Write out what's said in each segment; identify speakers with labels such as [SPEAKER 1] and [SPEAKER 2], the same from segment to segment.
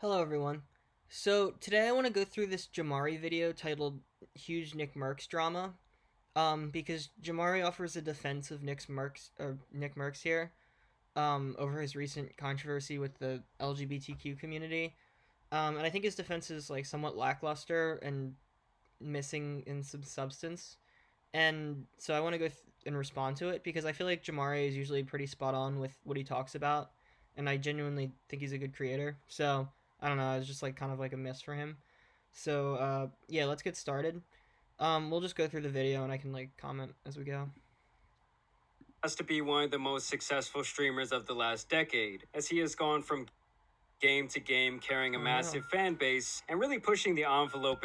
[SPEAKER 1] Hello everyone. So today I want to go through this Jamari video titled "Huge Nick Mercs Drama," because Jamari offers a defense of Nick Mercs here, over his recent controversy with the LGBTQ community, and I think his defense is like somewhat lackluster and missing in some substance, and so I want to and respond to it because I feel like Jamari is usually pretty spot on with what he talks about, and I genuinely think he's a good creator. So I don't know, it's just like kind of like a miss for him. So yeah, let's get started. We'll just go through the video and I can like comment as we go.
[SPEAKER 2] Has to be one of the most successful streamers of the last decade, as he has gone from game to game, carrying a massive fan base and really pushing the envelope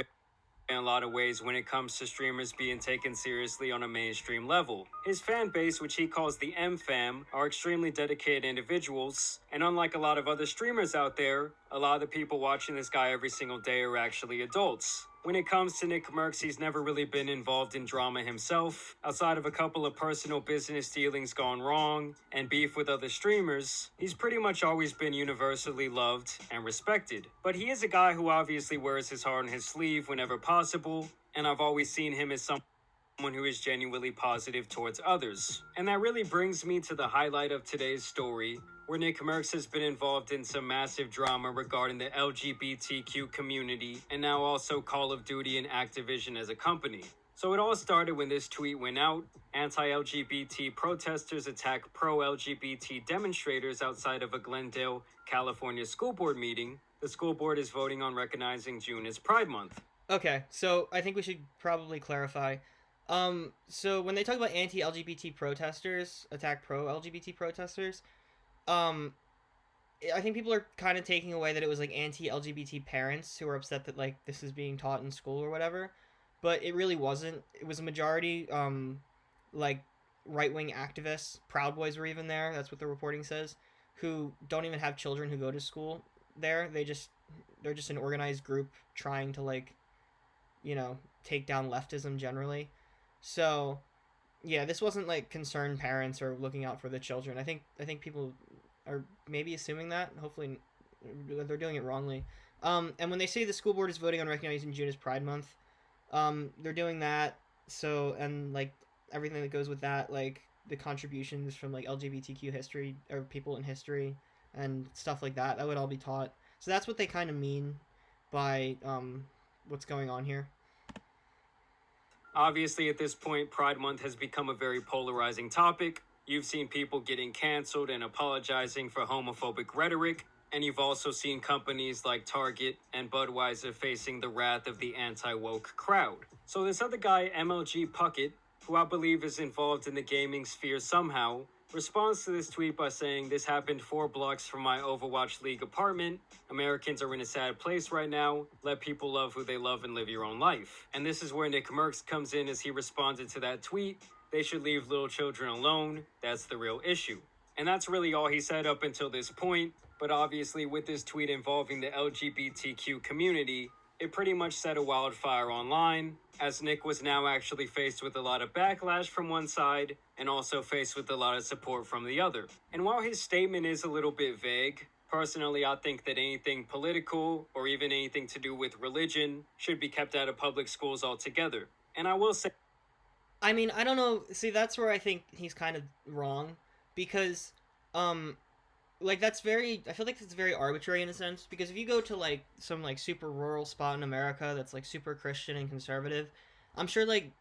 [SPEAKER 2] in a lot of ways when it comes to streamers being taken seriously on a mainstream level. His fan base, which he calls the M Fam, are extremely dedicated individuals, and unlike a lot of other streamers out there, a lot of the people watching this guy every single day are actually adults. When it comes to Nick Mercs, he's never really been involved in drama himself. Outside of a couple of personal business dealings gone wrong and beef with other streamers, he's pretty much always been universally loved and respected. But he is a guy who obviously wears his heart on his sleeve whenever possible, and I've always seen him as someone who is genuinely positive towards others. And that really brings me to the highlight of today's story, where Nick Mercs has been involved in some massive drama regarding the LGBTQ community and now also Call of Duty and Activision as a company. So it all started when this tweet went out. Anti-LGBT protesters attack pro-LGBT demonstrators outside of a Glendale, California school board meeting. The school board is voting on recognizing June as Pride Month.
[SPEAKER 1] Okay, so I think we should probably clarify. So when they talk about anti-LGBT protesters attack pro-LGBT protesters, um, I think people are kind of taking away that it was like anti-LGBT parents who were upset that like this is being taught in school or whatever, but it really wasn't. It was a majority like right-wing activists. Proud Boys were even there. That's what the reporting says. Who don't even have children who go to school there. They're just an organized group trying to like take down leftism generally. So yeah, this wasn't like concerned parents or looking out for the children. I think people are maybe assuming that. Hopefully, they're doing it wrongly. And when they say the school board is voting on recognizing June as Pride Month, they're doing that. So and like everything that goes with that, like the contributions from like LGBTQ history or people in history and stuff like that, that would all be taught. So that's what they kind of mean by what's going on here.
[SPEAKER 2] Obviously, at this point, Pride Month has become a very polarizing topic. You've seen people getting canceled and apologizing for homophobic rhetoric, and you've also seen companies like Target and Budweiser facing the wrath of the anti-woke crowd. So this other guy, MLG Puckett, who I believe is involved in the gaming sphere somehow, responds to this tweet by saying, "This happened 4 blocks from my Overwatch League apartment. Americans are in a sad place right now. Let people love who they love and live your own life." And this is where Nick Mercs comes in as he responded to that tweet. "They should leave little children alone. That's the real issue." And that's really all he said up until this point. But obviously, with this tweet involving the LGBTQ community, it pretty much set a wildfire online, as Nick was now actually faced with a lot of backlash from one side and also faced with a lot of support from the other. And while his statement is a little bit vague, personally I think that anything political or even anything to do with religion should be kept out of public schools altogether. And I will say,
[SPEAKER 1] I mean, I don't know. See, that's where I think he's kind of wrong because um like that's very I feel like it's very arbitrary in a sense because if you go to like some like super rural spot in America that's like super Christian and conservative, I'm sure like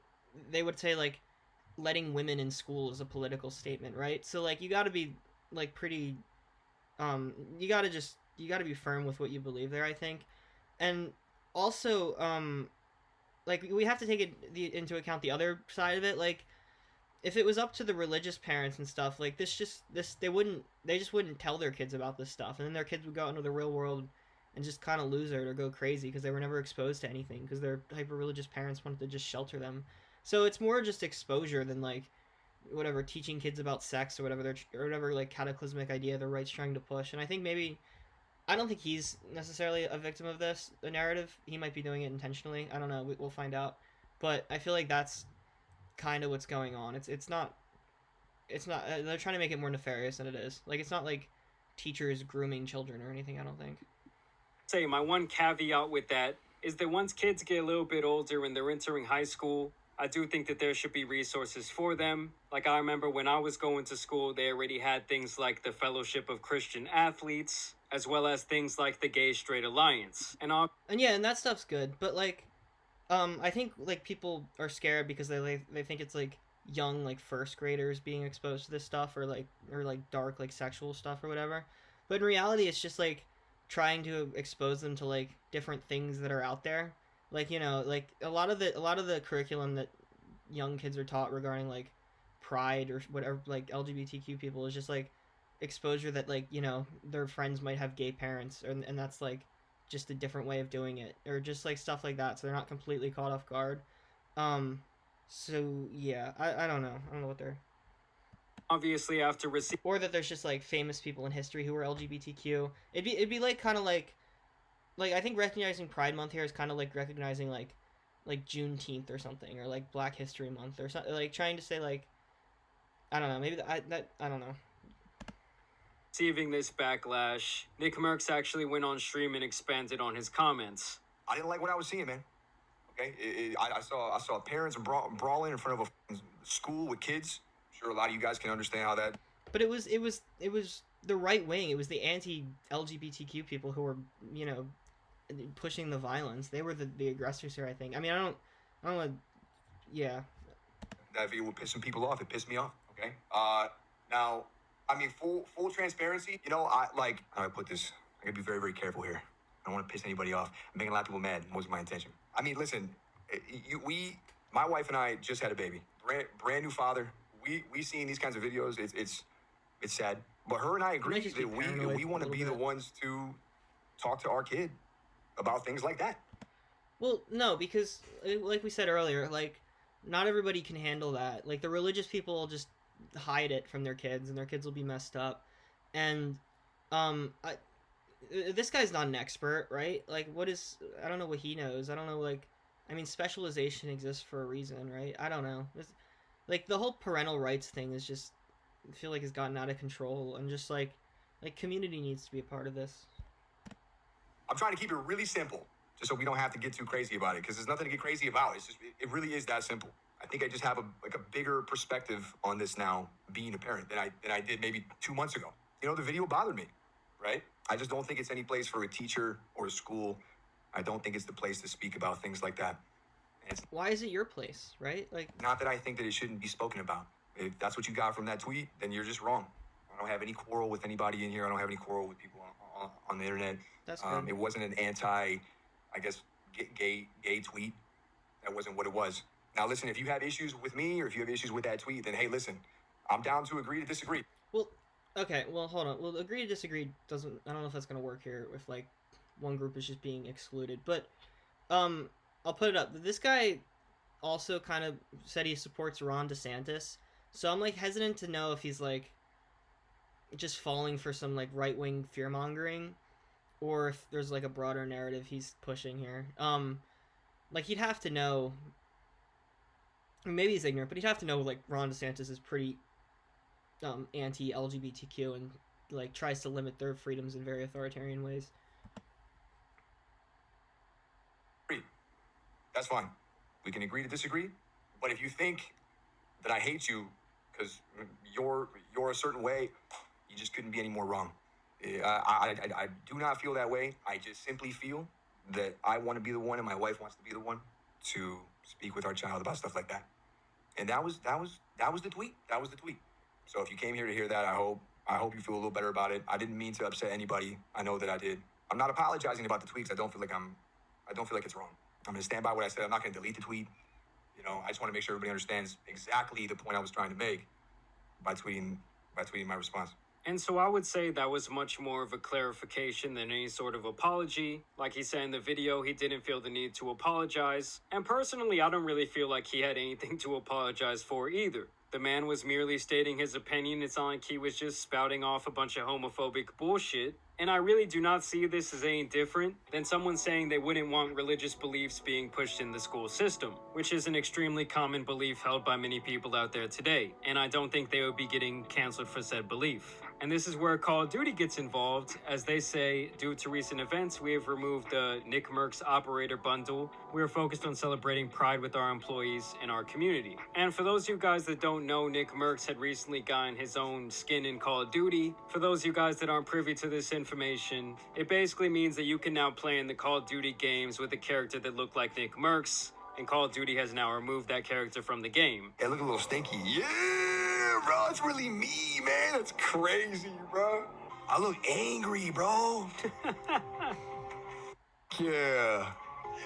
[SPEAKER 1] they would say like letting women in school is a political statement, right? So like you got to be like pretty you got to be firm with what you believe there, I think. And also like we have to take into account the other side of it, like if it was up to the religious parents and stuff, like this they just wouldn't tell their kids about this stuff, and then their kids would go out into the real world and just kind of lose it or go crazy because they were never exposed to anything because their hyper religious parents wanted to just shelter them. So it's more just exposure than like whatever teaching kids about sex or whatever or whatever like cataclysmic idea the right's trying to push. And I think maybe I don't think he's necessarily a victim of this the narrative. He might be doing it intentionally. I don't know. We'll find out. But I feel like that's kind of what's going on. It's not they're trying to make it more nefarious than it is. Like it's not like teachers grooming children or anything, I don't think.
[SPEAKER 2] Say my one caveat with that is that once kids get a little bit older and they're entering high school, I do think that there should be resources for them. Like I remember when I was going to school, they already had things like the Fellowship of Christian Athletes, as well as things like the Gay Straight Alliance.
[SPEAKER 1] And yeah, and that stuff's good, but like I think like people are scared because they think it's like young like first graders being exposed to this stuff, or like dark like sexual stuff or whatever. But in reality, it's just like trying to expose them to like different things that are out there. Like, you know, like a lot of the curriculum that young kids are taught regarding like pride or whatever, like LGBTQ people, is just like exposure that, like, you know, their friends might have gay parents, and that's like just a different way of doing it, or just like stuff like that, so they're not completely caught off guard. um so yeah, I don't know, what they're,
[SPEAKER 2] Obviously, after receiving
[SPEAKER 1] or that there's just like famous people in history who are LGBTQ. It'd be like kind of like I think recognizing Pride Month here is kind of like recognizing like Juneteenth or something, or like Black History Month or something, like trying to say like, I don't know, maybe I don't know.
[SPEAKER 2] this backlash, Nick Mercs actually went on stream and expanded on his comments.
[SPEAKER 3] I didn't like what I was seeing, man. Okay, I saw parents brawling in front of a school with kids. I'm sure a lot of you guys can understand how that.
[SPEAKER 1] But it was the right wing. It was the anti-LGBTQ people who were, you know, pushing the violence. They were the aggressors here, I think. I mean, I don't know. Yeah.
[SPEAKER 3] That video would piss some people off. It pissed me off. Okay. Now, I mean, full transparency. You know, how do I put this? I gotta be very, very careful here. I don't want to piss anybody off. I'm making a lot of people mad. Wasn't my intention. I mean, listen, my wife and I just had a baby. Brand new father. We seeing these kinds of videos. It's sad. But her and I agree that we want to be the ones to talk to our kid about things like that.
[SPEAKER 1] Well, no, because like we said earlier, like not everybody can handle that. Like the religious people will just hide it from their kids, and their kids will be messed up. And this guy's not an expert, right? Like, I don't know what he knows. I don't know, like, I mean, specialization exists for a reason, right? I don't know. Like, the whole parental rights thing is just, I feel like has gotten out of control, and just, like, community needs to be a part of this.
[SPEAKER 3] I'm trying to keep it really simple, just so we don't have to get too crazy about it, because there's nothing to get crazy about. It's just, it really is that simple. I think I just have a bigger perspective on this now, being a parent, than I did maybe 2 months ago. You know, the video bothered me, right? I just don't think it's any place for a teacher or a school. I don't think it's the place to speak about things like that.
[SPEAKER 1] Why is it your place, right? Like,
[SPEAKER 3] not that I think that it shouldn't be spoken about. If that's what you got from that tweet, then you're just wrong. I don't have any quarrel with anybody in here. I don't have any quarrel with people on the internet.
[SPEAKER 1] That's good.
[SPEAKER 3] It wasn't an anti, I guess, gay tweet. That wasn't what it was. Now, listen, if you have issues with me or if you have issues with that tweet, then hey, listen, I'm down to agree to disagree.
[SPEAKER 1] Well, okay, well, hold on. Well, agree to disagree doesn't, I don't know if that's going to work here if, like, one group is just being excluded. But, I'll put it up. This guy also kind of said he supports Ron DeSantis. So I'm, like, hesitant to know if he's, like, just falling for some, like, right-wing fear-mongering, or if there's, like, a broader narrative he's pushing here. Like, he'd have to know, maybe he's ignorant, but he'd have to know, like, Ron DeSantis is pretty anti-LGBTQ and, like, tries to limit their freedoms in very authoritarian ways.
[SPEAKER 3] That's fine. We can agree to disagree. But if you think that I hate you because you're a certain way, you just couldn't be any more wrong. I do not feel that way. I just simply feel that I want to be the one, and my wife wants to be the one to speak with our child about stuff like that. And that was the tweet. That was the tweet. So if you came here to hear that, I hope you feel a little better about it. I didn't mean to upset anybody. I know that I did. I'm not apologizing about the tweets. I don't feel like it's wrong. I'm gonna stand by what I said. I'm not gonna delete the tweet. You know, I just want to make sure everybody understands exactly the point I was trying to make by tweeting my response.
[SPEAKER 2] And so I would say that was much more of a clarification than any sort of apology. Like he said in the video, he didn't feel the need to apologize. And personally, I don't really feel like he had anything to apologize for either. The man was merely stating his opinion. It's not like he was just spouting off a bunch of homophobic bullshit. And I really do not see this as any different than someone saying they wouldn't want religious beliefs being pushed in the school system, which is an extremely common belief held by many people out there today. And I don't think they would be getting canceled for said belief. And this is where Call of Duty gets involved. As they say, due to recent events, we have removed the Nick Mercs Operator Bundle. We are focused on celebrating pride with our employees and our community. And for those of you guys that don't know, Nick Mercs had recently gotten his own skin in Call of Duty. For those of you guys that aren't privy to this information, it basically means that you can now play in the Call of Duty games with a character that looked like Nick Mercs. And Call of Duty has now removed that character from the game.
[SPEAKER 3] Hey, look a little stinky. Yeah, bro, it's really me, man. That's crazy, bro. I look angry, bro. Yeah.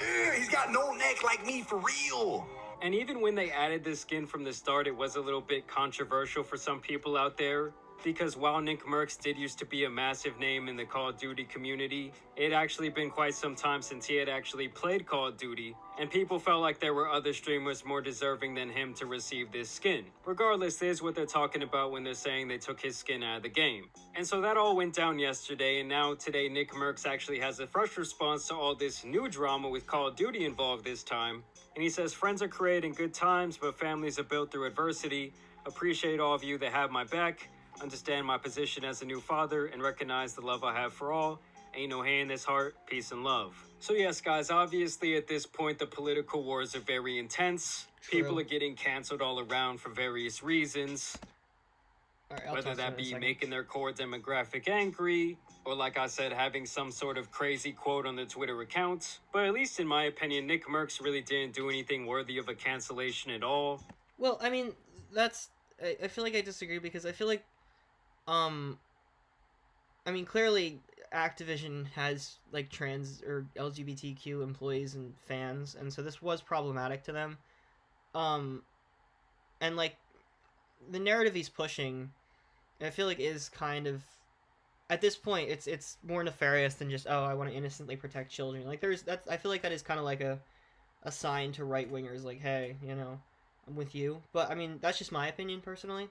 [SPEAKER 3] Yeah, he's got no neck like me for real.
[SPEAKER 2] And even when they added this skin from the start, it was a little bit controversial for some people out there. Because while Nick Mercs did used to be a massive name in the Call of Duty community, it had actually been quite some time since he had actually played Call of Duty, and people felt like there were other streamers more deserving than him to receive this skin. Regardless, this is what they're talking about when they're saying they took his skin out of the game. And so that all went down yesterday, and now today Nick Mercs actually has a fresh response to all this new drama with Call of Duty involved this time. And he says, "Friends are creating good times, but families are built through adversity. Appreciate all of you that have my back. Understand my position as a new father and recognize the love I have for all. Ain't no hate in this heart. Peace and love." So yes, guys, obviously at this point, the political wars are very intense.
[SPEAKER 1] True.
[SPEAKER 2] People are getting canceled all around for various reasons.
[SPEAKER 1] All right, I'll
[SPEAKER 2] Whether
[SPEAKER 1] talk to you in
[SPEAKER 2] that
[SPEAKER 1] a
[SPEAKER 2] be
[SPEAKER 1] second.
[SPEAKER 2] making their core demographic angry, or like I said, having some sort of crazy quote on their Twitter account. But at least in my opinion, Nick Mercs really didn't do anything worthy of a cancellation at all.
[SPEAKER 1] Well, I mean, I feel like I disagree because I feel like, I mean, clearly Activision has, like, trans or LGBTQ employees and fans, and so this was problematic to them. And, like, the narrative he's pushing, I feel like is kind of, at this point, it's more nefarious than just, oh, I want to innocently protect children. Like, I feel like that is kind of like a sign to right-wingers, like, hey, you know, I'm with you. But, I mean, that's just my opinion, personally.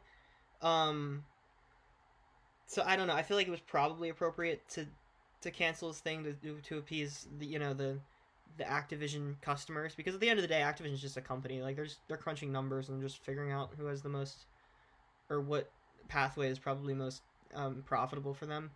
[SPEAKER 1] So I don't know. I feel like it was probably appropriate to cancel this thing to appease the Activision customers, because at the end of the day, Activision is just a company. Like they're crunching numbers and just figuring out who has the most, or what pathway is probably most profitable for them.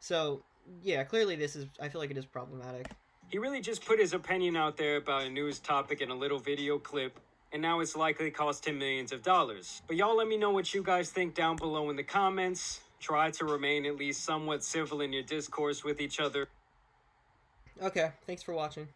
[SPEAKER 1] So yeah, clearly I feel like it is problematic.
[SPEAKER 2] He really just put his opinion out there about a news topic in a little video clip, and now it's likely cost him millions of dollars. But y'all let me know what you guys think down below in the comments. Try to remain at least somewhat civil in your discourse with each other.
[SPEAKER 1] Okay, thanks for watching.